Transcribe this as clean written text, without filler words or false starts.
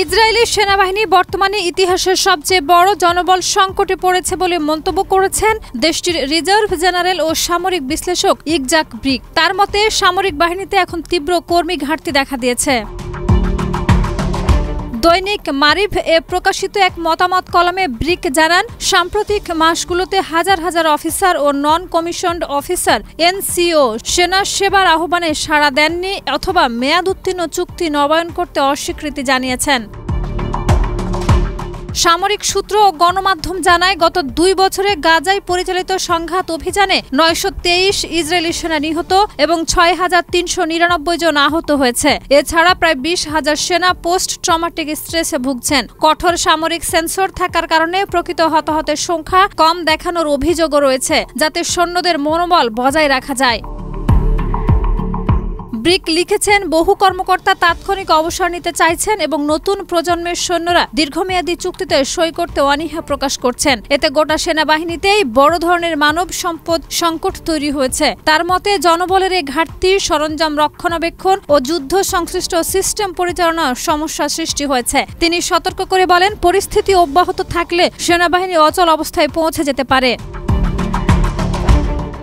Israeli সেনাবাহিনী বর্তমানে ইতিহাসের সবচেয়ে বড় জনবল সংকটে পড়েছে বলে মন্তব্য করেছেন দেশটির রিজার্ভ জেনারেল ও সামরিক বিশ্লেষক ইকজাক ব্রিক। তার মতে, সামরিক বাহিনীতে এখন তীব্র কর্মী ঘাটতি দেখা দিয়েছে। দৈনিক মারিফ এ প্রকাশিত এক মতামত কলামে ব্রিক জানান, সাম্প্রতিক মাসগুলোতে হাজার হাজার অফিসার ও নন কমিশনড অফিসার এনসিও সেনা সেবার আহ্বানে সাড়া দেননি অথবা মেয়াদ উত্তীর্ণ চুক্তি নবায়ন করতে অস্বীকৃতি জানিয়েছেন। সামরিক সূত্র ও গণমাধ্যম জানায়, গত 2 বছরে গাজায় পরিচালিত সংঘাত অভিযানে 923 ইসরায়েলি সেনা নিহত এবং 6399 জন আহত হয়েছে। এছাড়া প্রায় 20,000 সেনা পোস্ট ট্রমাটিক স্ট্রেসে ভুগছেন। কঠোর সামরিক সেন্সর থাকার কারণে প্রকৃত হতাহতের সংখ্যা কম দেখানোর অভিযোগও রয়েছে, যাতে সৈন্যদের মনোবল বজায় রাখা যায়। ব্রিক লিখেছেন, বহু কর্মকর্তা তাৎক্ষণিক অবসর নিতে চাইছেন এবং নতুন প্রজন্মের সৈন্যরা দীর্ঘমেয়াদী চুক্তিতে সই করতে অনীহা প্রকাশ করছেন। এতে গোটা সেনাবাহিনীতেই বড় ধরনের মানব সম্পদ সংকট তৈরি হয়েছে। তার মতে, জনবলের এই ঘাটতি, সরঞ্জাম রক্ষণাবেক্ষণ ও যুদ্ধ সংশ্লিষ্ট সিস্টেম পরিচালনা সমস্যা সৃষ্টি হয়েছে। তিনি সতর্ক করে বলেন, পরিস্থিতি অব্যাহত থাকলে সেনাবাহিনী অচল অবস্থায় পৌঁছে যেতে পারে।